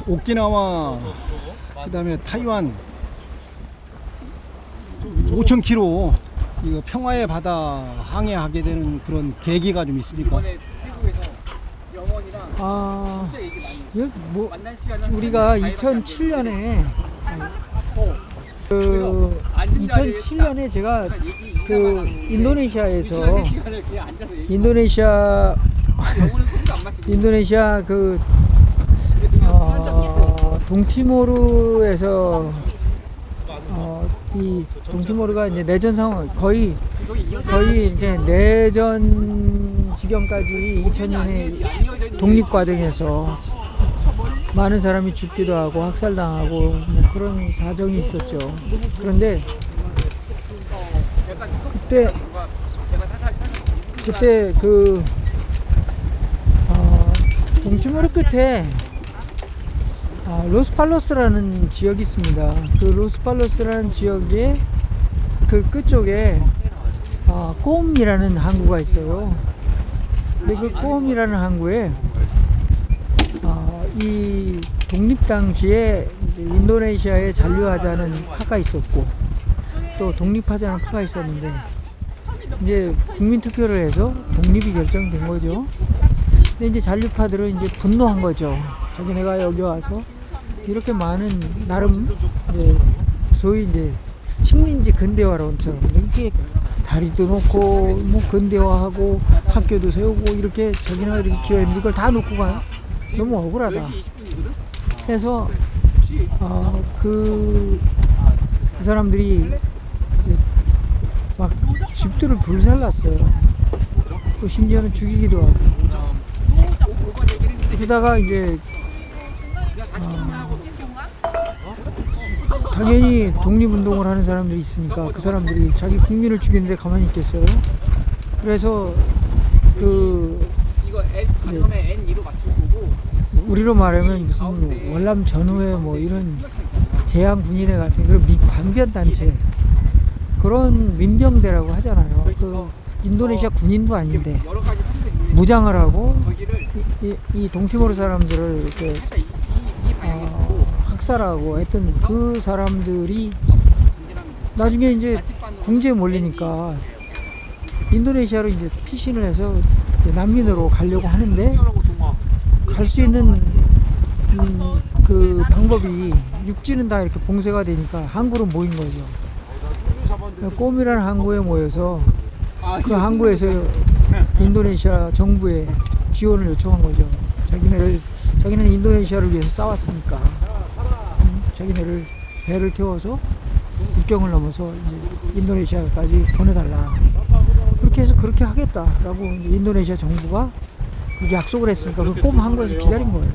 오키나와 그다음에 타이완 5,000km 이거 평화의 바다 항해하게 되는 그런 계기가 좀 있습니까? 이번에 태국에서 영원이랑 진짜 얘기 많이 뭐 만난 시간은 우리가 2007년에 그 2007년에 제가 그 인도네시아에서 인도네시아 그 동티모르에서 이 동티모르가 이제 내전 상황 거의 이제 내전 지경까지 2000년에 독립 과정에서 많은 사람이 죽기도 하고 학살당하고 뭐 그런 사정이 있었죠. 그런데 그때 그 동티모르 끝에 로스팔로스라는 지역이 있습니다. 그 로스팔로스라는 지역의 그 끝쪽에 꼬움이라는 항구가 있어요. 근데 그 꼬움이라는 항구에 이 독립 당시에 인도네시아에 잔류하자는 파가 있었고 또 독립하자는 파가 있었는데 이제 국민 투표를 해서 독립이 결정된 거죠. 근데 이제 잔류파들은 이제 분노한 거죠. 자기네가 여기 와서 이렇게 많은 나름 이제 소위 이제 식민지 근대화론처럼 이렇게 다리도 놓고 뭐 근대화하고 학교도 세우고 이렇게 자기네가 이렇게 기여했는데 이걸 다 놓고 가요. 너무 억울하다 해서 그 사람들이 막 집들을 불살랐어요. 또 심지어는 죽이기도 하고. 그러다가 이제 당연히 독립운동을 하는 사람들이 있으니까 그 사람들이 자기 국민을 죽이는데 가만히 있겠어요. 그래서 그 우리로 말하면 무슨 월남 전후회 뭐 이런 재향 군인회 같은 그런 관변 단체 그런 민병대라고 하잖아요. 그 인도네시아 군인도 아닌데 무장을 하고 이 동티모르 사람들을 이렇게 학살하고 했던 그 사람들이 나중에 이제 궁지에 몰리니까 인도네시아로 이제 피신을 해서 난민으로 가려고 하는데 갈 수 있는 그 방법이 육지는 다 이렇게 봉쇄가 되니까 항구로 모인 거죠. 꼬미라는 항구에 모여서 그 항구에서 인도네시아 정부에 지원을 요청한 거죠. 자기네는 인도네시아를 위해서 싸웠으니까 자기네를 배를 태워서 국경을 넘어서 이제 인도네시아까지 보내달라. 그렇게 해서 그렇게 하겠다라고 인도네시아 정부가 그렇게 약속을 했으니까 그 꼬마 항구에서 기다린 거예요.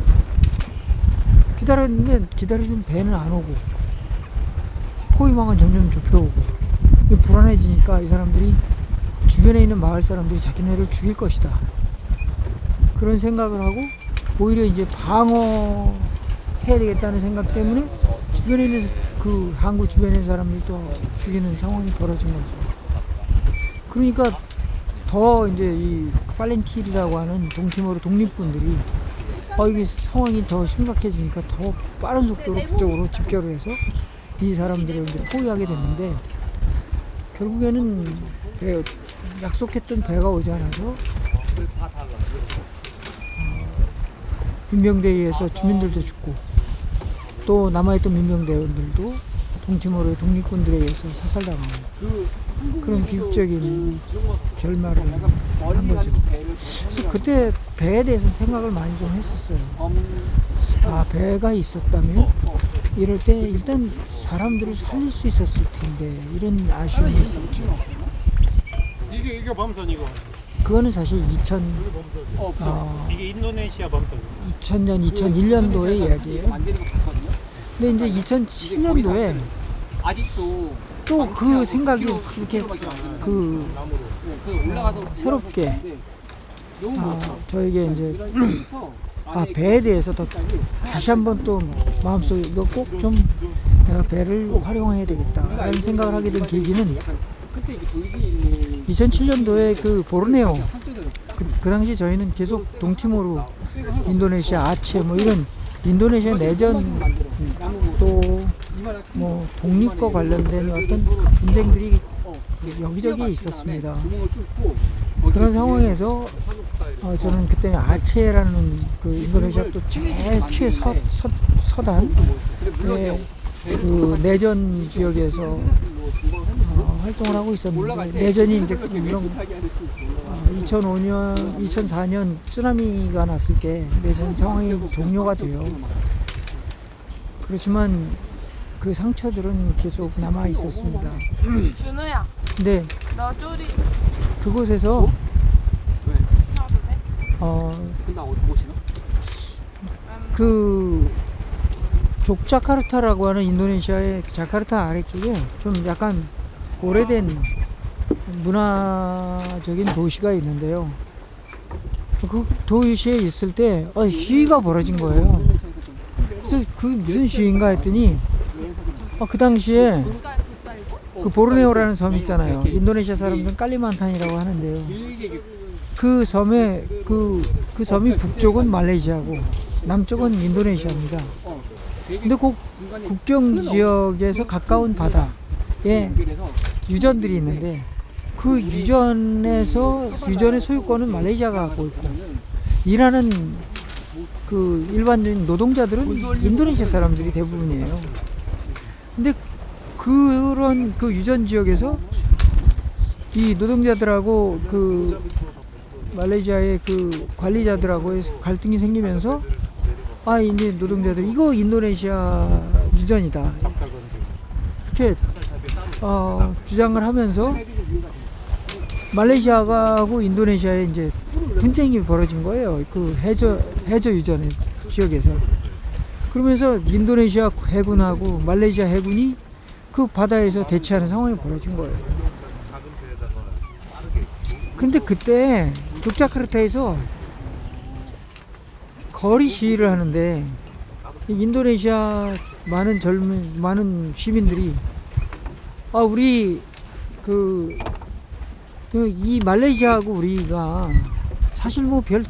기다렸는데 기다리는 배는 안 오고 포위망은 점점 좁혀오고 불안해지니까 이 사람들이 주변에 있는 마을 사람들이 자기네를 죽일 것이다. 그런 생각을 하고 오히려 이제 방어해야 되겠다는 생각 때문에 주변에 있는 그 항구 주변에 있는 사람들이 또 죽이는 상황이 벌어진 거죠. 그러니까 더 이제 이 팔렌틸이라고 하는 동티모르 독립군들이 이게 상황이 더 심각해지니까 더 빠른 속도로 그쪽으로 집결을 해서 이 사람들을 이제 포위하게 됐는데 결국에는 약속했던 배가 오지 않아서 민병대에 의해서 주민들도 죽고 또 남아있던 민병대원들도 동티모르 독립군들에 의해서 사살당하고 그런 비극적인 결말을 한 거죠. 그래서 그때 배에 대해서 생각을 많이 좀 했었어요. 배가 있었다면 이럴 때 일단 사람들을 살릴 수 있었을 텐데 이런 아쉬움이 있었죠. 이게 범선 이거. 그거는 사실 이게 인도네시아 범선. 2000년, 2001년도의 이야기예요. 근데 이제 2007년도에 또 그 생각이 이렇게 새롭게 저에게 이제 배에 대해서 더 다시 한번 또 마음속에 이거 꼭 좀 내가 배를 활용해야 되겠다라는 생각을 하게 된 계기는 2007년도에 그 보르네오 그 당시 저희는 계속 동티모르, 인도네시아, 아체 뭐 이런 인도네시아 내전 또 뭐 독립과 관련된 어떤 분쟁들이 여기저기 있었습니다. 그런 상황에서 저는 그때 아체라는 그 인도네시아 또 최서단 그 내전 지역에서 활동을 하고 있었는데 내전이 이제 물론 2005년, 2004년 쓰나미가 났을 때 내전 상황이 종료가 돼요. 그렇지만 그 상처들은 계속 남아 있었습니다. 준우야, 근데 너 쪼리 그곳에서 사도 돼? 근데 뭐 신어? 그 족자카르타라고 하는 인도네시아의 자카르타 아래쪽에 좀 약간 오래된 문화적인 도시가 있는데요. 그 도시에 있을 때 시위가 벌어진 거예요. 그래서 그 무슨 시위인가 했더니 그 당시에 그 보르네오라는 섬이 있잖아요. 인도네시아 사람들은 깔리만탄이라고 하는데요. 그 섬에 그 섬이 북쪽은 말레이시아고 남쪽은 인도네시아입니다. 근데 그 국경 지역에서 가까운 바다에 유전들이 있는데 그 유전의 소유권은 말레이시아가 갖고 있고 일하는 그 일반적인 노동자들은 인도네시아 사람들이 대부분이에요. 근데 그런 그 유전 지역에서 이 노동자들하고 그 말레이시아의 그 관리자들하고의 갈등이 생기면서 이제 노동자들이 이거 인도네시아 유전이다 이렇게 주장을 하면서 말레이시아하고 인도네시아에 이제 분쟁이 벌어진 거예요. 그 해저 유전 지역에서. 그러면서 인도네시아 해군하고 말레이시아 해군이 그 바다에서 대치하는 상황이 벌어진 거예요. 근데 그때 족자카르타에서 거리 시위를 하는데 인도네시아 많은 시민들이 우리 이 말레이시아하고 우리가 사실 뭐 별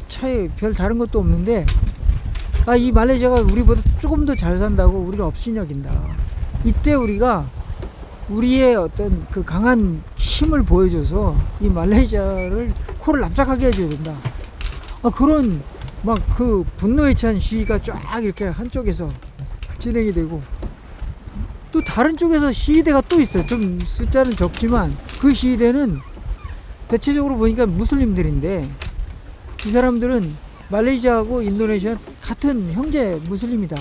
다른 것도 없는데 이 말레이시아가 우리보다 조금 더 잘 산다고 우리를 업신여긴다. 이때 우리가 우리의 어떤 그 강한 힘을 보여줘서 이 말레이시아를 코를 납작하게 해줘야 된다. 그런 막 그 분노에 찬 시위가 쫙 이렇게 한쪽에서 진행이 되고 또 다른 쪽에서 시위대가 또 있어요. 좀 숫자는 적지만 그 시위대는 대체적으로 보니까 무슬림들인데 이 사람들은 말레이시아하고 인도네시아 같은 형제 무슬림이다.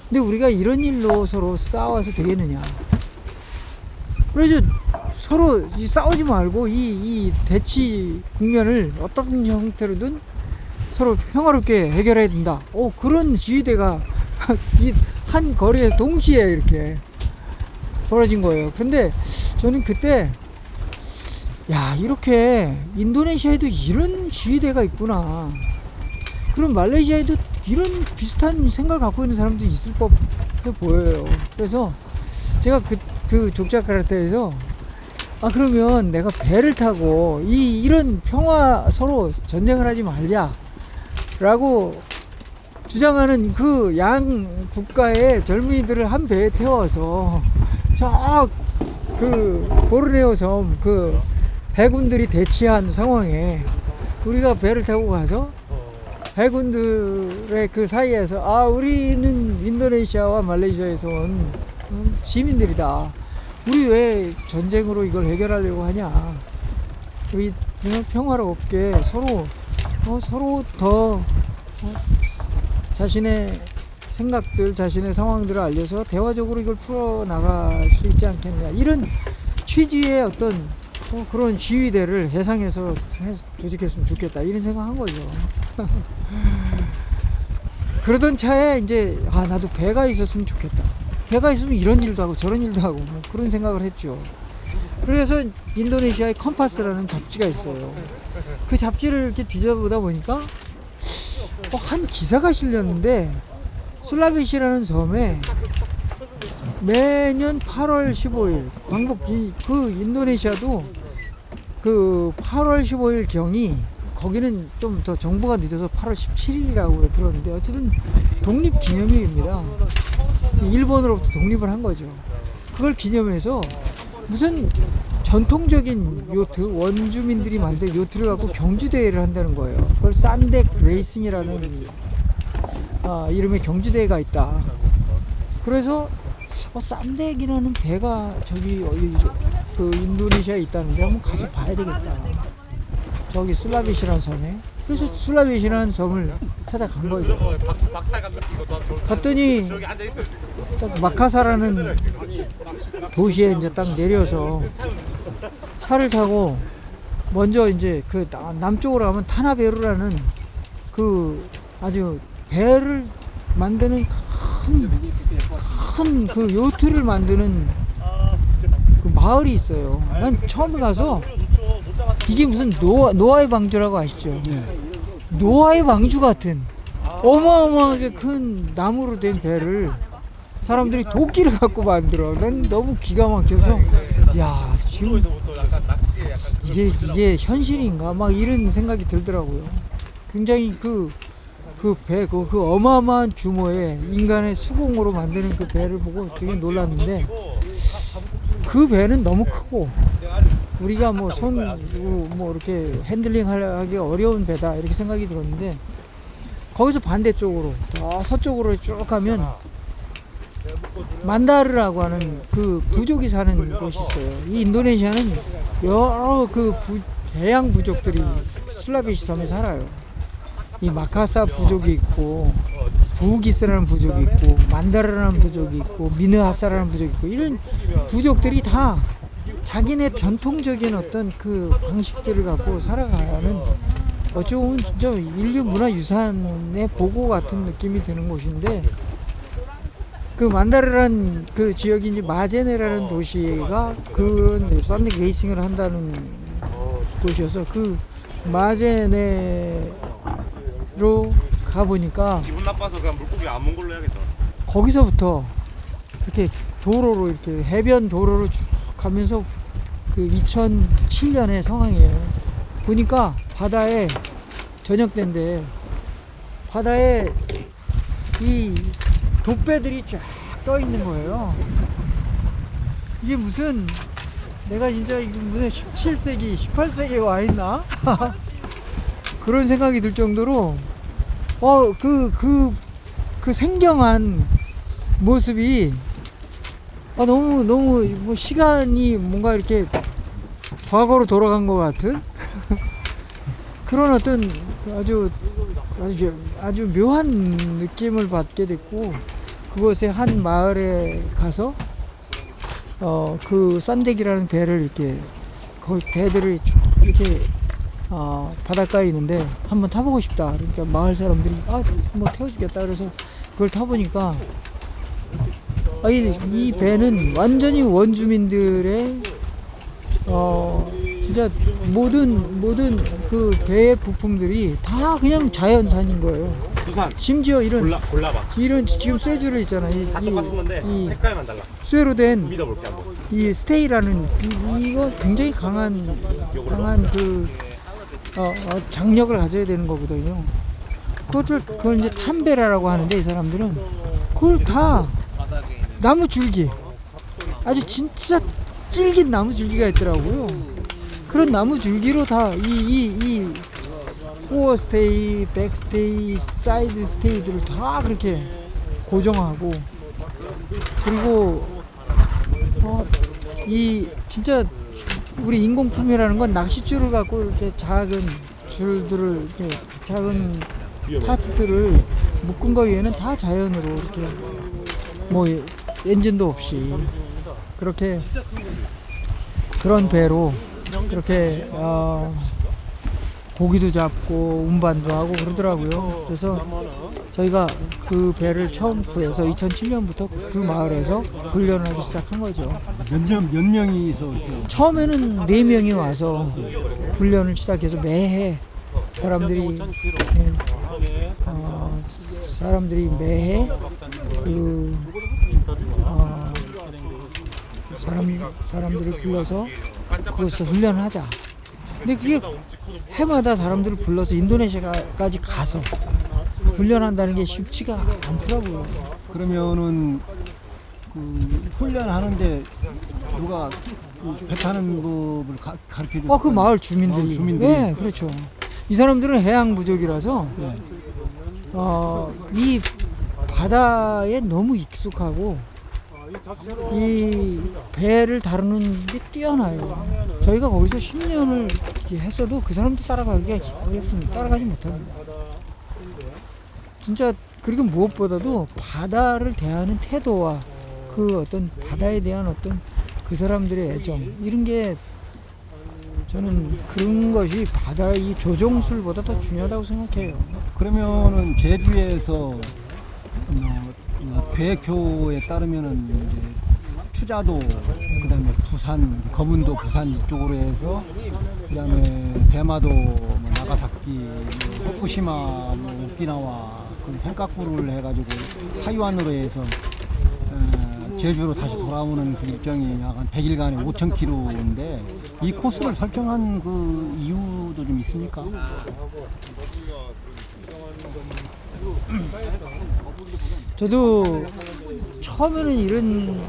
근데 우리가 이런 일로 서로 싸워서 되겠느냐. 그래서 서로 싸우지 말고 이 대치 국면을 어떤 형태로든 서로 평화롭게 해결해야 된다. 그런 지휘대가 한 거리에서 동시에 이렇게 벌어진 거예요. 그런데 저는 그때 이렇게 인도네시아에도 이런 지휘대가 있구나. 그럼 말레이시아에도 이런 비슷한 생각을 갖고 있는 사람도 있을 법해 보여요. 그래서 제가 그 족자카르타에서 그러면 내가 배를 타고 이런 평화 서로 전쟁을 하지 말자 라고 주장하는 그 양 국가의 젊은이들을 한 배에 태워서 그 보르네오 섬 그 해군들이 대치한 상황에 우리가 배를 타고 가서 해군들의 그 사이에서 우리는 인도네시아와 말레이시아에서 온 시민들이다. 우리 왜 전쟁으로 이걸 해결하려고 하냐. 우리 평화롭게 서로 더 자신의 생각들, 자신의 상황들을 알려서 대화적으로 이걸 풀어나갈 수 있지 않겠느냐. 이런 취지의 어떤 그런 지휘대를 해상에서 조직했으면 좋겠다. 이런 생각한 거죠. 그러던 차에 이제 나도 배가 있었으면 좋겠다. 배가 있으면 이런 일도 하고 저런 일도 하고 뭐 그런 생각을 했죠. 그래서 인도네시아의 컴파스라는 잡지가 있어요. 그 잡지를 이렇게 뒤져보다 보니까 한 기사가 실렸는데 술라베시라는 섬에 매년 8월 15일 광복 그 인도네시아도 그 8월 15일 경이 거기는 좀 더 정부가 늦어서 8월 17일이라고 들었는데 어쨌든 독립기념일입니다. 일본으로부터 독립을 한 거죠. 그걸 기념해서 무슨 전통적인 요트, 원주민들이 만든 요트를 갖고 경주대회를 한다는 거예요. 그걸 산덱 레이싱이라는 이름의 경주대회가 있다. 그래서 산덱이라는 배가 저기 그 인도네시아에 있다는데 한번 가서 봐야 되겠다. 저기 술라빗이라는 섬에. 그래서 술라빗이라는 섬을 찾아간 거죠. 갔더니 마카사라는 도시에 이제 딱 내려서 차를 타고 먼저 이제 그 남쪽으로 가면 타나베루라는 그 아주 배를 만드는 큰 그 요트를 만드는 그 마을이 있어요. 난 처음에 가서 이게 무슨 노아의 방주라고 아시죠? 네. 노아의 방주 같은 어마어마하게 큰 나무로 된 배를 사람들이 도끼를 갖고 만들어. 난 너무 기가 막혀서 야 지금 이게 현실인가 막 이런 생각이 들더라고요. 굉장히 그 어마어마한 규모의 인간의 수공으로 만드는 그 배를 보고 되게 놀랐는데 그 배는 너무 크고 우리가 뭐 이렇게 핸들링하기 어려운 배다 이렇게 생각이 들었는데 거기서 반대쪽으로 서쪽으로 쭉 가면 만다르라고 하는 그 부족이 사는 곳이 있어요. 이 인도네시아는 여러 그 해양 부족들이 술라비시 섬에 살아요. 이 마카사 부족이 있고 부기스라는 부족이 있고 만다르라는 부족이 있고 미느하사라는 부족이 있고 이런 부족들이 다 자기네 전통적인 어떤 그 방식들을 갖고 살아가는 어찌 보면 진짜 인류 문화유산의 보고 같은 느낌이 드는 곳인데 그 만다르라는 그 지역이 이제 마제네라는 도시가 그런 썬닉 레이싱을 한다는 곳이어서 그 마제네로 가보니까 기분 나빠서 그냥 물고기 안 먹은 걸로 해야겠다. 거기서부터 이렇게 도로로 이렇게 해변 도로로 쭉 가면서 그 2007년의 상황이에요. 보니까 바다에 저녁 때인데 바다에 이 돛배들이 쫙 떠 있는 거예요. 이게 무슨 내가 진짜 무슨 17세기, 18세기에 와 있나? 그런 생각이 들 정도로 그 생경한 모습이 너무 뭐 시간이 뭔가 이렇게 과거로 돌아간 것 같은 그런 어떤 아주 묘한 느낌을 받게 됐고 그곳의 한 마을에 가서 그 산덱이라는 배를 이렇게 거기 배들이 쭉 이렇게 바닷가에 있는데 한번 타보고 싶다. 그러니까 마을 사람들이 뭐 태워주겠다. 그래서 그걸 타보니까 이 배는 완전히 원주민들의 진짜 모든 그 배의 부품들이 다 그냥 자연산인 거예요. 부산. 심지어 골라봐. 이런 지금 쇠줄을 있잖아. 다 똑같은 건데 색깔만 달라. 쇠로 된 믿어볼게 한번. 이 스테이라는 이거 굉장히 강한 그 장력을 가져야 되는 거거든요. 그걸 이제 탐베라라고 하는데 이 사람들은 그걸 다 나무 줄기 아주 진짜 질긴 나무 줄기가 있더라고요. 그런 나무 줄기로 다 이 포어 스테이, 백 스테이, 사이드 스테이들을 다 그렇게 고정하고 그리고 이 진짜 우리 인공품이라는 건 낚싯줄을 갖고 이렇게 작은 줄들을 이렇게 작은 파트들을 묶은 거 위에는 다 자연으로 이렇게 뭐 엔진도 없이 그렇게 그런 배로 그렇게 고기도 잡고 운반도 하고 그러더라고요. 그래서 저희가 그 배를 처음 구해서 2007년부터 그 마을에서 훈련을 하기 시작한 거죠. 몇 명이서 이렇게 처음에는 4명이 와서 훈련을 시작해서 매해 사람들이 매해 그 사람들을 불러서 그것을 훈련을 하자. 근데 그게 해마다 사람들을 불러서 인도네시아까지 가서 훈련한다는 게 쉽지가 않더라고요. 그러면은 그 훈련하는데 누가 그배 타는 법을 가르쳐 줬어요? 그 마을 주민들이. 주민들이. 네, 그렇죠. 이 사람들은 해양 부족이라서 네. 이 바다에 너무 익숙하고 이 배를 다루는 게 뛰어나요. 저희가 거기서 10년을 했어도 그 사람도 따라가기가 어렵습니다. 따라가지 못합니다. 진짜 그리고 무엇보다도 바다를 대하는 태도와 그 어떤 바다에 대한 어떤 그 사람들의 애정 이런 게 저는 그런 것이 바다 이 조종술보다 더 중요하다고 생각해요. 그러면은 제주에서 계획표에 따르면은 이제 추자도 그다음에 부산 거문도 부산 이쪽으로 해서 그다음에 대마도 뭐 나가사키 뭐 후쿠시마 뭐 오키나와 그 센카쿠를 해가지고 타이완으로 해서 제주로 다시 돌아오는 그 일정이 약 한 100일간에 5,000km인데 이 코스를 설정한 그 이유도 좀 있습니까? 저도 처음에는 이런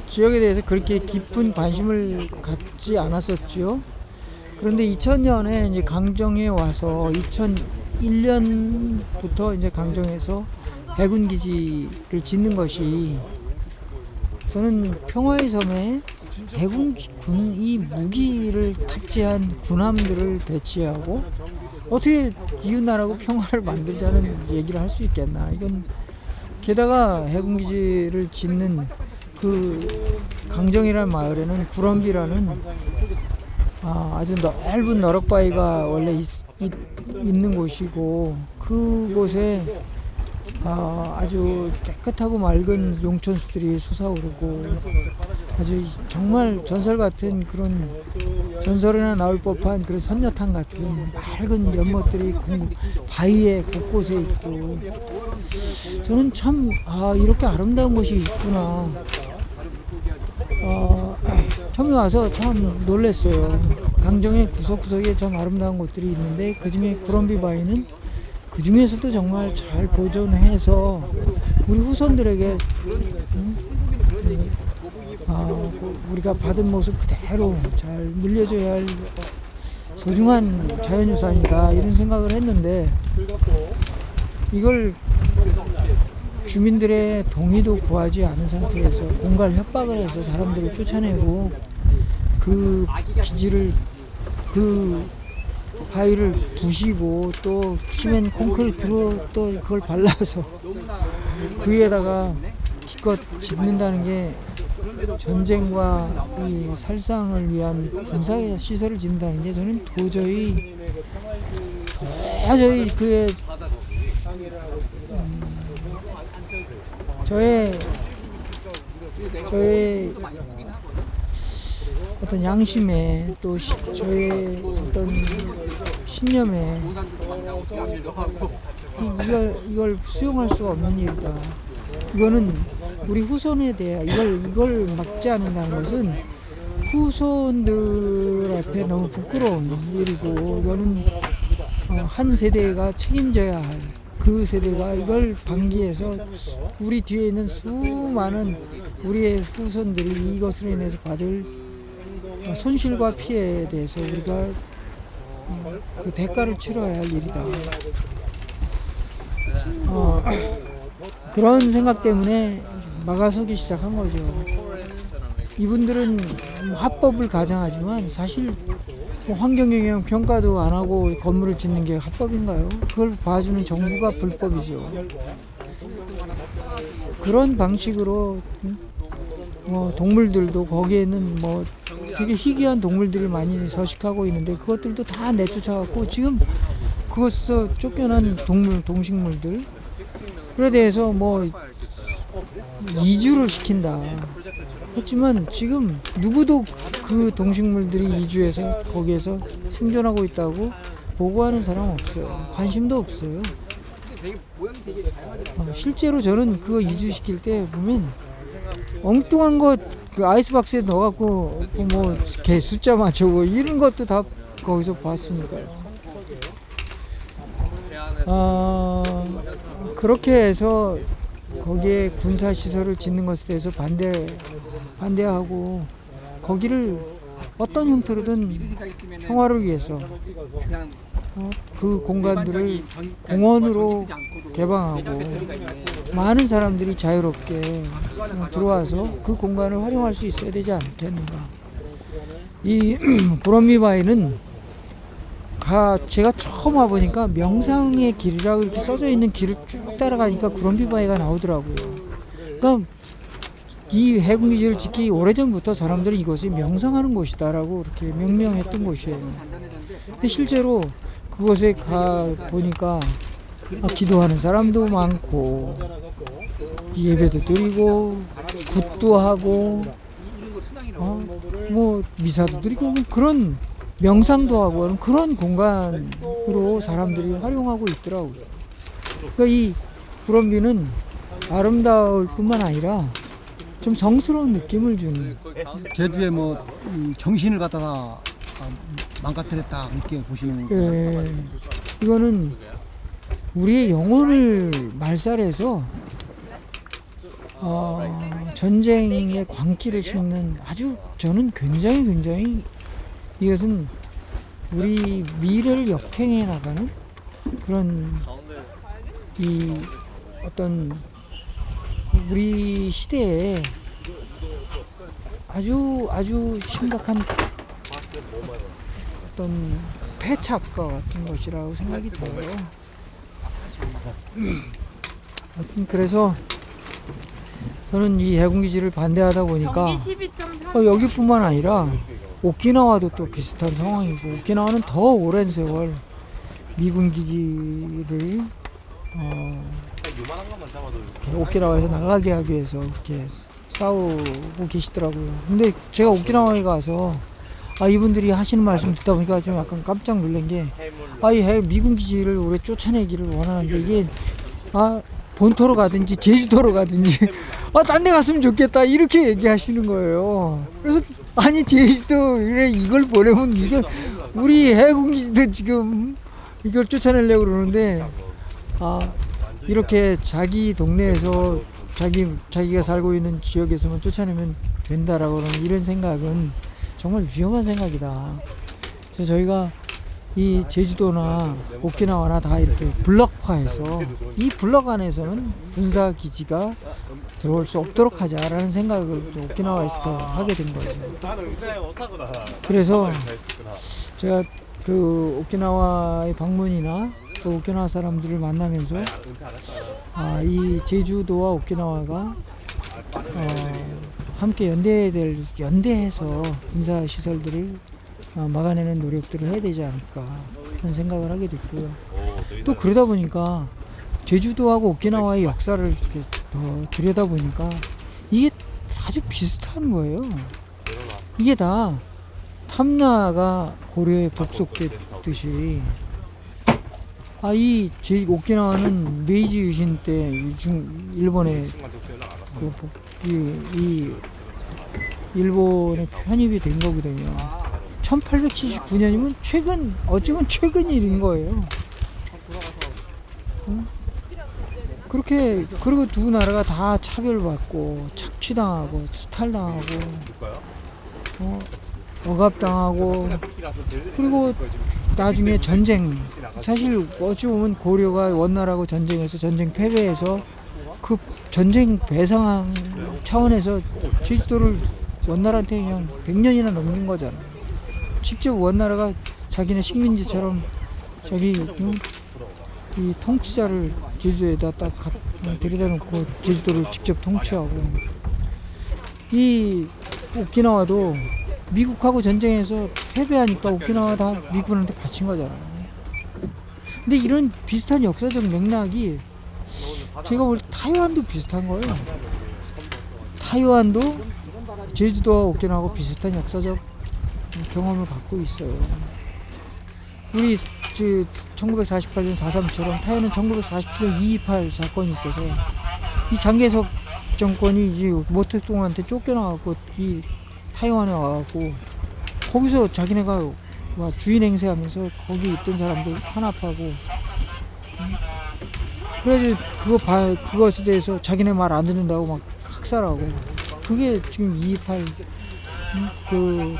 지역에 대해서 그렇게 깊은 관심을 갖지 않았었죠. 그런데 2000년에 이제 강정에 와서 2001년부터 이제 강정에서 해군 기지를 짓는 것이 저는 평화의 섬에 해군군 이 무기를 탑재한 군함들을 배치하고 어떻게 이웃나라하고 평화를 만들자는 얘기를 할 수 있겠나. 이건 게다가 해군기지를 짓는 그 강정이라는 마을에는 구럼비라는 아주 넓은 너럭바위가 원래 있는 곳이고 그곳에 아주 깨끗하고 맑은 용천수들이 솟아오르고 아주 정말 전설 같은 그런 전설에나 나올 법한 그런 선녀탕 같은 맑은 연못들이 바위에 곳곳에 있고 저는 참 이렇게 아름다운 곳이 있구나. 처음에 와서 참 놀랐어요. 강정의 구석구석에 참 아름다운 곳들이 있는데 그중에 구럼비 바위는 그 중에서도 정말 잘 보존해서 우리 후손들에게 우리가 받은 모습 그대로 잘 물려줘야 할 소중한 자연유산이다 이런 생각을 했는데 이걸 주민들의 동의도 구하지 않은 상태에서 공갈 협박을 해서 사람들을 쫓아내고 그 기지를 그 바위를 부시고 또 시멘 콘크리트로 또 그걸 발라서 그 위에다가 기껏 짓는다는 게 전쟁과 이 살상을 위한 군사 시설을 짓는다는 게 저는 도저히 그의 저의 어떤 양심에 또 저의 어떤 신념에 이걸 수용할 수 없는 일이다. 이거는 우리 후손에 대해 이걸 막지 않는다는 것은 후손들 앞에 너무 부끄러운 일이고 이거는 한 세대가 책임져야 할 그 세대가 이걸 방기해서 우리 뒤에 있는 수많은 우리의 후손들이 이것으로 인해서 받을 손실과 피해에 대해서 우리가 그 대가를 치러야 할 일이다. 그런 생각 때문에 막아서기 시작한 거죠. 이분들은 합법을 가장하지만 사실 환경영향 평가도 안 하고 건물을 짓는 게 합법인가요? 그걸 봐주는 정부가 불법이죠. 그런 방식으로 뭐 동물들도 거기에는 뭐 되게 희귀한 동물들이 많이 서식하고 있는데 그것들도 다 내쫓아갖고 지금 그것에서 쫓겨난 동식물들에 대해서 뭐 이주를 시킨다. 그렇지만 지금 누구도 그 동식물들이 이주해서 거기에서 생존하고 있다고 보고하는 사람 없어요. 관심도 없어요. 실제로 저는 그거 이주시킬 때 보면 엉뚱한 거 그 아이스박스에 넣어갖고 뭐 개 숫자 맞추고 이런 것도 다 거기서 봤으니까요. 그렇게 해서 거기에 군사 시설을 짓는 것에 대해서 반대하고 거기를 어떤 형태로든 평화를 위해서 그 공간들을 공원으로 개방하고 많은 사람들이 자유롭게 들어와서 그 공간을 활용할 수 있어야 되지 않겠는가. 이 구럼비바위는 제가 처음 와보니까 명상의 길이라고 이렇게 써져 있는 길을 쭉 따라가니까 구럼비바위가 나오더라고요. 그러니까 이 해군기지를 짓기 오래전부터 사람들이 이것이 명상하는 곳이다라고 이렇게 명명했던 곳이에요. 근데 실제로 그곳에 가 보니까 기도하는 사람도 많고 예배도 드리고 굿도 하고 뭐 미사도 드리고 그런 명상도 하고 그런 공간으로 사람들이 활용하고 있더라고요. 그러니까 이 구럼비는 아름다울 뿐만 아니라 좀 성스러운 느낌을 주는. 제주에 뭐 이 정신을 갖다가 망가뜨렸다 이렇게 보시는 거예요. 예, 이거는 우리의 영혼을 말살해서 전쟁의 광기를 심는 아주 저는 굉장히 이것은 우리 미래를 역행해 나가는 그런 이 어떤 우리 시대에 아주 심각한 어떤 폐착과 같은 것이라고 생각이 들어요. 그래서 저는 이 해군기지를 반대하다 보니까 전기 12.3. 여기뿐만 아니라 오키나와도 또 비슷한 상황이고 오키나와는 더 오랜 세월 미군 기지를 요만한 것만 잡아도 오키나와에서 나가게 하기 위해서 이렇게 싸우고 계시더라고요. 근데 제가 오키나와에 가서 이분들이 하시는 말씀 듣다 보니까 좀 약간 깜짝 놀란 게 이 미군 기지를 오래 쫓아내기를 원하는데 이게 본토로 가든지 제주도로 가든지 딴 데 갔으면 좋겠다 이렇게 얘기하시는 거예요. 그래서 아니 제주도에 이걸 보내면 이거 우리 해군 기지도 지금 이걸 쫓아내려고 그러는데 이렇게 자기 동네에서 자기가 살고 있는 지역에서만 쫓아내면 된다라고 하는 이런 생각은 정말 위험한 생각이다. 그래서 저희가 이 제주도나 오키나와나 다 이렇게 블럭화해서 이 블럭 안에서는 군사 기지가 들어올 수 없도록 하자라는 생각을 오키나와에서 하게 된 거죠. 나는 은퇴 못하구나. 그래서 제가 그 오키나와의 방문이나 또 오키나와 사람들을 만나면서 이 제주도와 오키나와가 함께 연대해서 군사 시설들을 막아내는 노력들을 해야 되지 않을까 하는 생각을 하게 됐고요. 또 그러다 보니까 제주도하고 오키나와의 역사를 이렇게 더 들여다보니까 이게 아주 비슷한 거예요. 이게 다 탐나가 고려에 복속됐듯이 이 오키나와는 메이지 유신 때 일본의 일본에 편입이 된 거거든요. 1879년이면 어쩌면 최근 일인 거예요. 그렇게 그리고 두 나라가 다 차별받고 착취당하고 수탈당하고 억압당하고 그리고 나중에 전쟁 사실 어찌 보면 고려가 원나라하고 전쟁해서 전쟁 패배해서 그 전쟁 배상 차원에서 제주도를 원나라한테 그냥 100년이나 넘긴 거잖아요. 직접 원나라가 자기네 식민지처럼 자기 이 통치자를 제주도에다 딱 데려다 놓고 제주도를 직접 통치하고 이 오키나와도 미국하고 전쟁에서 패배하니까 오키나와 다 미국한테 바친 거잖아요. 근데 이런 비슷한 역사적 맥락이 제가 볼 때 타이완도 비슷한 거예요. 타이완도 제주도와 오키나와하고 비슷한 역사적 경험을 갖고 있어요. 우리 1948년 4.3처럼 타이완은 1947년 2.28 사건이 있어서 이 장개석 정권이 이제 모택동한테 쫓겨나갖고 이 타이완에 와갖고 거기서 자기네가 막 주인 행세하면서 거기 있던 사람들 탄압하고 그래가지고 그것에 대해서 자기네 말 안 듣는다고 막 학살하고 그게 지금 228 그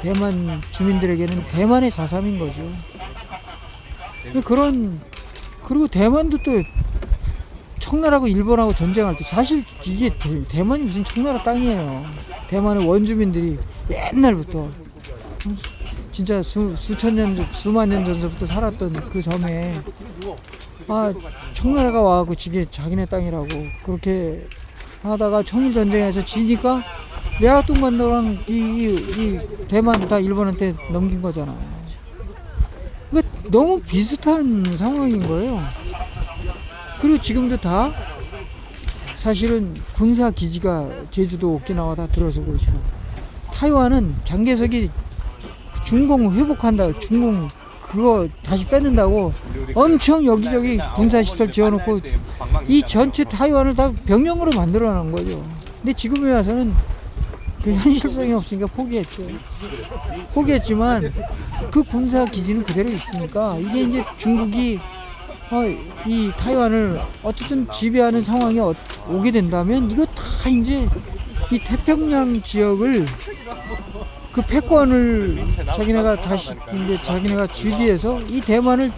대만 주민들에게는 대만의 4.3인 거죠. 그리고 대만도 또 청나라하고 일본하고 전쟁할 때 사실 이게 대만이 무슨 청나라 땅이에요. 대만의 원주민들이 옛날부터 진짜 수천 년 수만 년 전부터 살았던 그 섬에 청나라가 와갖고 자기네 땅이라고 그렇게 하다가 청일 전쟁에서 지니까 레아뚱반도랑 이 대만 다 일본한테 넘긴 거잖아. 그러니까 너무 비슷한 상황인 거예요. 그리고 지금도 다 사실은 군사 기지가 제주도 오키나와 다 들어서고 있고 타이완은 장개석이 중공 회복한다 중공 그거 다시 뺏는다고 엄청 여기저기 군사시설 지어놓고 이 전체 타이완을 다 병영으로 만들어 놓은 거죠. 근데 지금에 와서는 그 현실성이 없으니까 포기했지만 그 군사 기지는 그대로 있으니까 이게 이제 중국이 이 타이완을 어쨌든 지배하는 상황이 오게 된다면 이거 다 이제 이 태평양 지역을 그 패권을 자기네가 다시 이제 자기네가 쥐기해서 이 대만을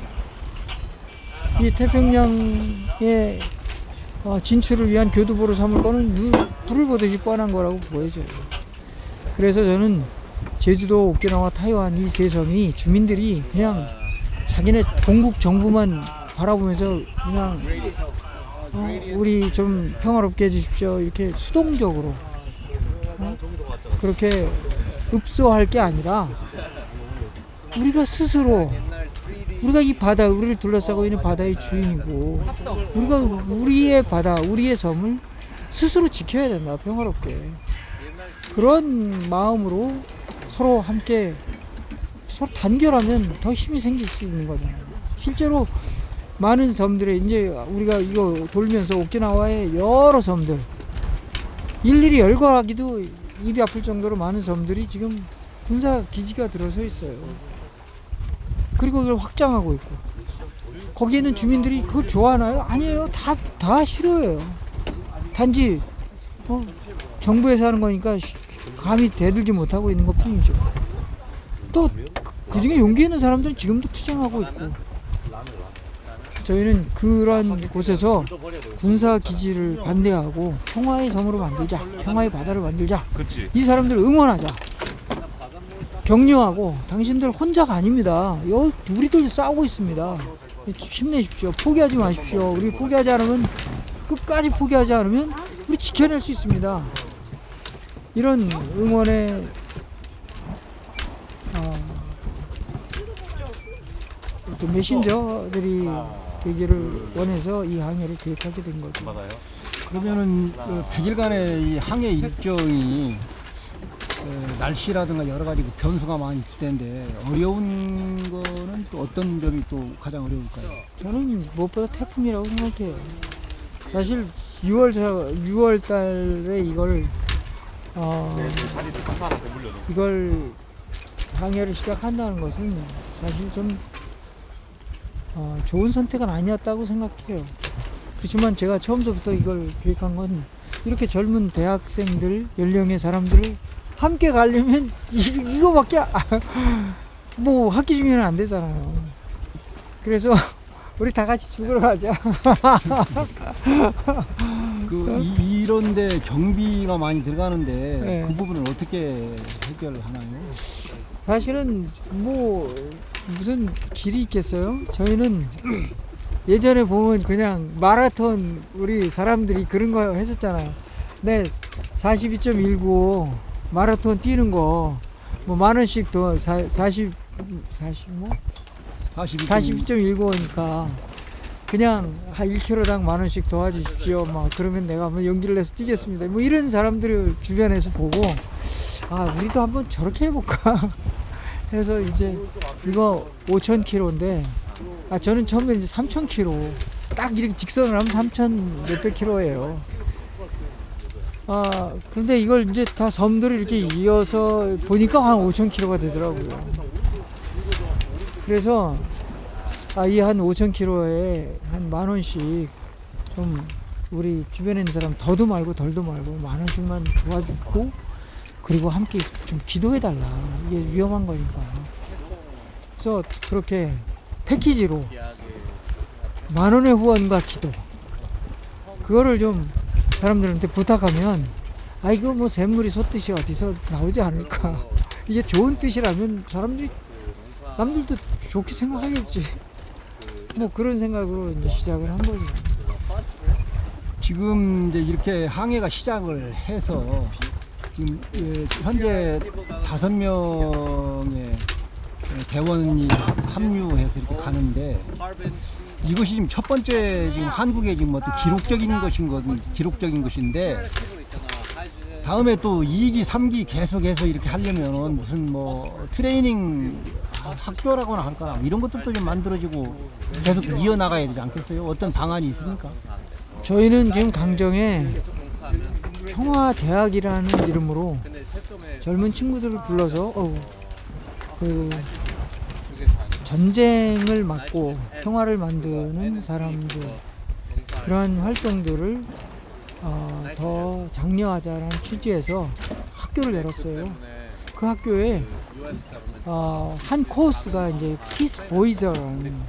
이 태평양의 진출을 위한 교두보로 삼을 거는 불을 보듯이 뻔한 거라고 보여져요. 그래서 저는 제주도, 오키나와, 타이완 이 세 섬이 주민들이 그냥 자기네 본국 정부만 바라보면서 그냥 우리 좀 평화롭게 해주십시오 이렇게 수동적으로 그렇게 읍소할 게 아니라 우리가 스스로 우리가 이 바다 우리를 둘러싸고 있는 바다의 주인이고 우리가 우리의 바다 우리의 섬을 스스로 지켜야 된다. 평화롭게 그런 마음으로 서로 함께 서로 단결하면 더 힘이 생길 수 있는 거잖아요. 실제로 많은 섬들에 이제 우리가 이거 돌면서 오키나와의 여러 섬들 일일이 열거하기도 입이 아플 정도로 많은 섬들이 지금 군사 기지가 들어서 있어요. 그리고 그걸 확장하고 있고 거기에는 주민들이 그걸 좋아하나요? 아니에요. 다 싫어해요. 단지 정부에서 하는 거니까 감히 대들지 못하고 있는 것 뿐이죠. 또 그중에 용기 있는 사람들은 지금도 투쟁하고 있고 저희는 그런 곳에서 군사 기지를 반대하고 평화의 섬으로 만들자, 평화의 바다를 만들자. 그치. 이 사람들 응원하자. 격려하고 당신들 혼자가 아닙니다. 우리들 싸우고 있습니다. 힘내십시오. 포기하지 마십시오. 우리 포기하지 않으면 끝까지 포기하지 않으면 우리 지켜낼 수 있습니다. 이런 응원의 또 메신저들이 되기를 원해서 이 항해를 계획하게 된 거죠. 맞아요. 그러면은 100일간의 이 항해 일정이 날씨라든가 여러 가지 그 변수가 많이 있을 텐데 어려운 거는 또 어떤 점이 또 가장 어려울까요? 저는 무엇보다 태풍이라고 생각해요. 사실 6월 달에 이걸 항해를 시작한다는 것은 사실 좀 좋은 선택은 아니었다고 생각해요. 그렇지만 제가 처음부터 이걸 계획한 건 이렇게 젊은 대학생들 연령의 사람들을 함께 가려면 이거밖에 뭐 학기 중에는 안 되잖아요. 그래서 우리 다 같이 죽으러 가자. 이런데 경비가 많이 들어가는데 네. 그 부분을 어떻게 해결하나요? 사실은 뭐 무슨 길이 있겠어요? 저희는 예전에 보면 그냥 마라톤 우리 사람들이 그런 거 했었잖아요. 네, 42.195 마라톤 뛰는 거 뭐 만 원씩 더 42.195니까 그냥 한 1km당 만 원씩 도와주십시오. 막 그러면 내가 한번 용기를 내서 뛰겠습니다. 뭐 이런 사람들을 주변에서 보고 우리도 한번 저렇게 해볼까 해서 이제 이거 5,000km인데 저는 처음에 이제 3,000km 딱 이렇게 직선을 하면 3,000 몇백 킬로예요. 그런데 이걸 이제 다 섬들을 이렇게 이어서 보니까 한 5,000km가 되더라고요. 그래서 이 한 5,000km에 한 10,000원씩 좀 우리 주변에 있는 사람 더도 말고 덜도 말고 10,000원씩만 도와주고 그리고 함께 좀 기도해달라. 이게 위험한 거니까. 그래서 그렇게 패키지로 10,000원의 후원과 기도 그거를 좀 사람들한테 부탁하면 이거 뭐 샘물이 솟듯이 어디서 나오지 않을까. 이게 좋은 뜻이라면 남들도 좋게 생각하겠지. 뭐 그런 생각으로 이제 시작을 한 거죠. 지금 이제 이렇게 항해가 시작을 해서 지금 현재 5명의 대원이 합류해서 이렇게 가는데 이것이 지금 첫 번째 지금 한국의 지금 어떤 기록적인 것인데 다음에 또 2기, 3기 계속해서 이렇게 하려면 무슨 뭐 트레이닝 학교라고나 할까나 이런 것들도 좀 만들어지고 계속 이어나가야 되지 않겠어요? 어떤 방안이 있습니까? 저희는 지금 강정에 평화대학이라는 이름으로 젊은 친구들을 불러서 그 전쟁을 막고 평화를 만드는 사람들 그러한 활동들을 더 장려하자라는 취지에서 학교를 열었어요. 그 학교에 한 코스가 이제 피스 보이저라는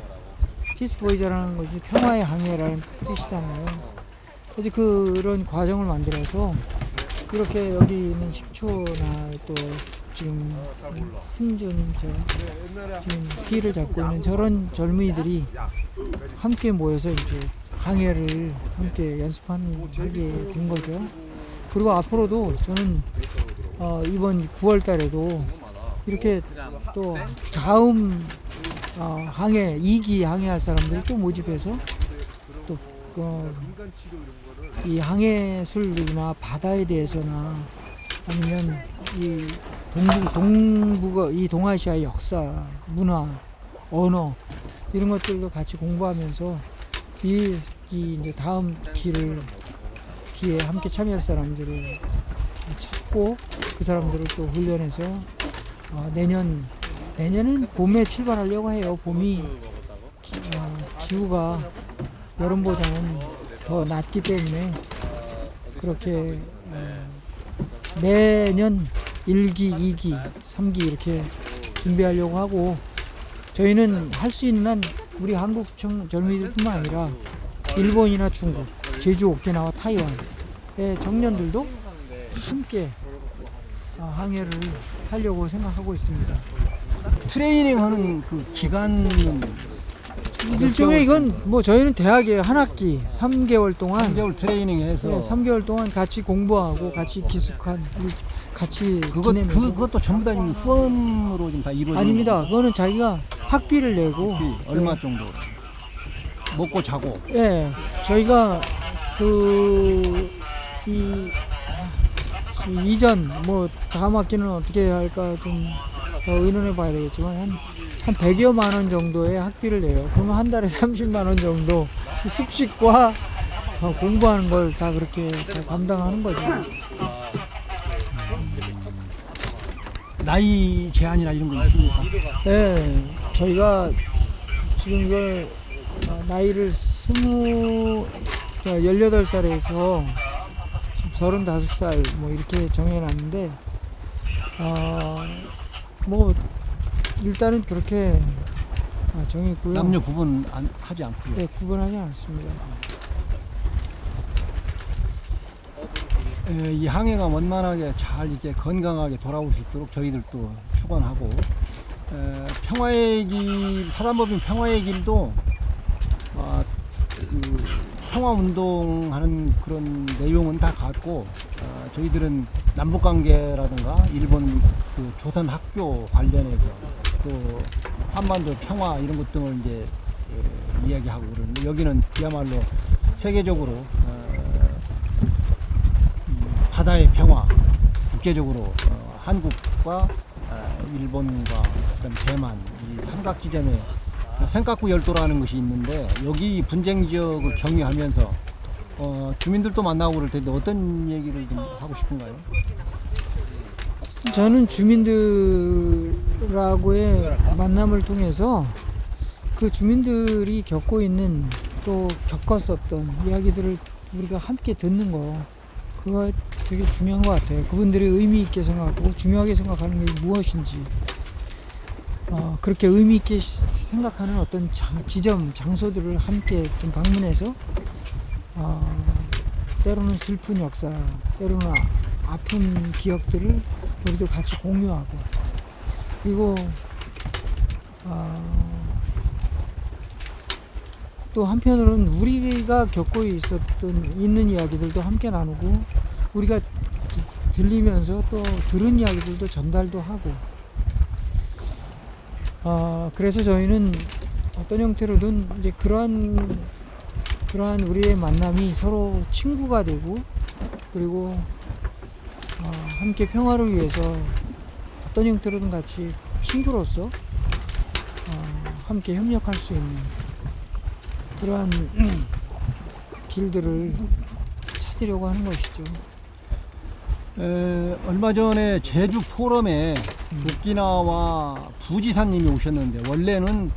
것이 평화의 항해라는 뜻이잖아요. 그래서 그런 과정을 만들어서 이렇게 여기 있는 식초나 또 지금 승준 지금 피를 잡고 있는 저런 젊은이들이 함께 모여서 이제 항해를 함께 하게 된 거죠. 그리고 앞으로도 저는 이번 9월 달에도 이렇게 또 다음 항해 2기 항해할 사람들을 또 모집해서 또 이 항해술이나 바다에 대해서나 아니면 이 동북 이 동아시아의 역사, 문화, 언어 이런 것들도 같이 공부하면서 이 이제 다음 기에 함께 참여할 사람들을 찾고 그 사람들을 또 훈련해서 내년은 봄에 출발하려고 해요. 봄이 기후가 여름보다는 더 낮기 때문에 그렇게 매년 1기, 2기, 3기 이렇게 준비하려고 하고 저희는 할 수 있는 한 우리 한국 젊은이들뿐만 아니라 일본이나 중국, 제주, 오키나와, 타이완의 청년들도 함께 항해를 하려고 생각하고 있습니다. 트레이닝하는 그 기간은 일종의 이건 뭐 저희는 대학에 한 학기 3개월 동안 3개월 트레이닝해서 3개월 동안 같이 공부하고 같이 기숙한 같이 지내면서 그것도 전부 다 지금 후원으로 좀 다 이루어지는 아닙니다. 그거는 자기가 학비를 내고 얼마 정도 먹고 자고 저희가 이전 뭐 다음 학기는 어떻게 할까 좀 더 의논해 봐야 되겠지만 한 100여만 원 정도의 학비를 내요. 그러면 한 달에 30만 원 정도 숙식과 공부하는 걸 다 그렇게 다 감당하는 거죠. 나이 제한이나 이런 거 있습니까? 네, 저희가 지금 이걸 나이를 18살에서 35살 뭐 이렇게 정해놨는데 뭐 일단은 그렇게 정했고요. 남녀 구분 하지 않고요. 네, 구분하지 않습니다. 이 항해가 원만하게 잘 이렇게 건강하게 돌아올 수 있도록 저희들도 축원하고 평화의 길 사단법인 평화의 길도 그 평화운동하는 그런 내용은 다 같고 저희들은 남북관계라든가 일본 그 조선 학교 관련해서 또 한반도 평화 이런 것 등을 이제 이야기하고 그러는데 여기는 그야말로 세계적으로 바다의 평화 국제적으로 한국과 일본과 그다음에 대만 이 삼각지점에 senkaku 열도라는 것이 있는데 여기 분쟁 지역을 경유하면서 주민들도 만나고 그럴 텐데 어떤 얘기를 좀 하고 싶은가요? 저는 주민들하고의 만남을 통해서 그 주민들이 겪고 있는 또 겪었었던 이야기들을 우리가 함께 듣는 거, 그거 되게 중요한 것 같아요. 그분들이 의미 있게 생각하고 중요하게 생각하는 게 무엇인지, 그렇게 의미 있게 생각하는 어떤 지점, 장소들을 함께 좀 방문해서 때로는 슬픈 역사, 때로는 아픈 기억들을 우리도 같이 공유하고, 그리고 또 한편으로는 우리가 겪고 있는 이야기들도 함께 나누고, 우리가 들리면서 또 들은 이야기들도 전달도 하고, 그래서 저희는 어떤 형태로든 이제 그러한 우리의 만남이 서로 친구가 되고, 그리고 함께 평화를 위해서 어떤 형태로든 같이 친구로서 함께 협력할 수 있는 그러한 길들을 찾으려고 하는 것이죠. 얼마 전에 제주 포럼에 오키나와 부지사님이 오셨는데, 원래는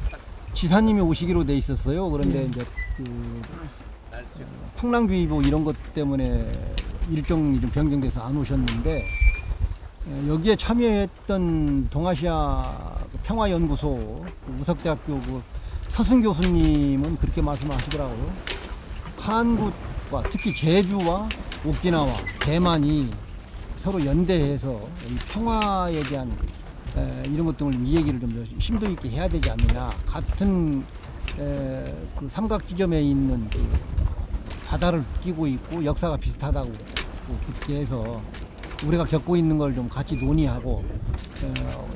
지사님이 오시기로 돼 있었어요. 그런데 이제 풍랑주의보 이런 것 때문에 일정이 좀 변경돼서 안 오셨는데, 여기에 참여했던 동아시아 평화연구소 우석대학교 서승 교수님은 그렇게 말씀하시더라고요. 한국과 특히 제주와 오키나와 대만이 서로 연대해서 이 평화에 대한 이런 것 등을 이 얘기를 좀 심도 있게 해야 되지 않느냐. 같은 그 삼각 지점에 있는 그 바다를 끼고 있고 역사가 비슷하다고 그렇게 해서 우리가 겪고 있는 걸 좀 같이 논의하고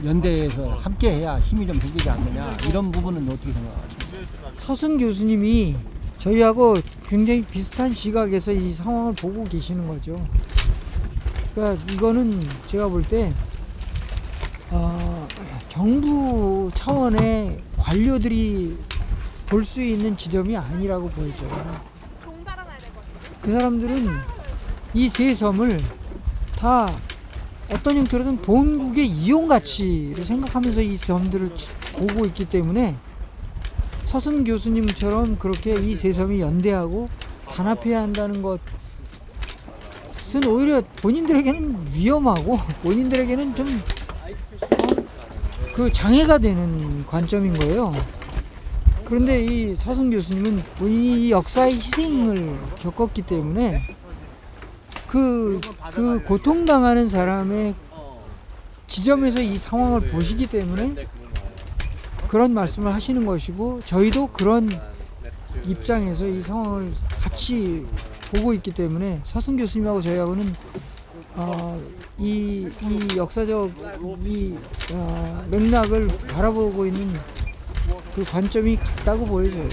연대해서 함께 해야 힘이 좀 생기지 않느냐. 이런 부분은 어떻게 생각하세요? 서승 교수님이 저희하고 굉장히 비슷한 시각에서 이 상황을 보고 계시는 거죠. 그러니까 이거는 제가 볼 때 정부 차원의 관료들이 볼 수 있는 지점이 아니라고 보이죠. 그 사람들은 이 세 섬을 다 어떤 형태로든 본국의 이용 가치를 생각하면서 이 섬들을 보고 있기 때문에, 서승 교수님처럼 그렇게 이 세 섬이 연대하고 단합해야 한다는 것은 오히려 본인들에게는 위험하고 본인들에게는 좀 그 장애가 되는 관점인 거예요. 그런데 이 서승 교수님은 본인이 역사의 희생을 겪었기 때문에 그 고통당하는 사람의 지점에서 이 상황을 보시기 때문에 그런 말씀을 하시는 것이고, 저희도 그런 입장에서 이 상황을 같이 보고 있기 때문에 서승 교수님하고 저희하고는 이 역사적 맥락을 바라보고 있는 그 관점이 같다고 보여져요.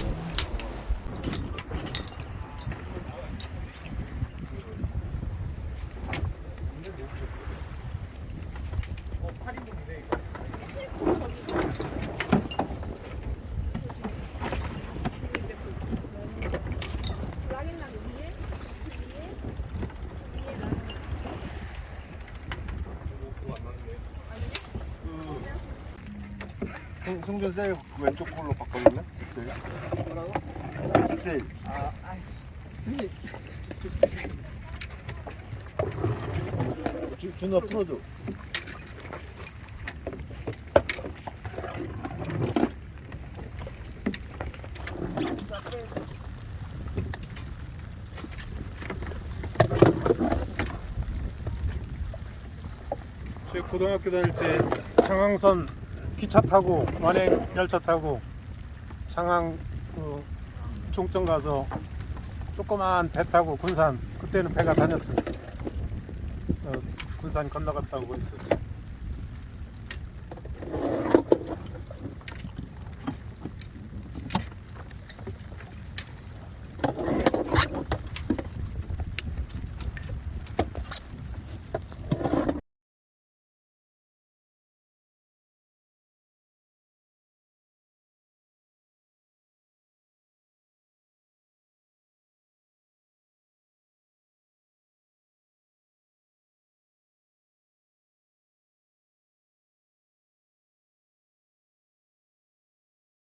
승준 셀 왼쪽 걸로 바꿔줄래? 뭐라고? 집세일. 준아 풀어줘. 저희 고등학교 다닐 때 창항선 기차 타고 완행 열차 타고 창항 그 종점 가서 조그만 배 타고 군산, 그때는 배가 다녔습니다. 군산 건너갔다고 했어요.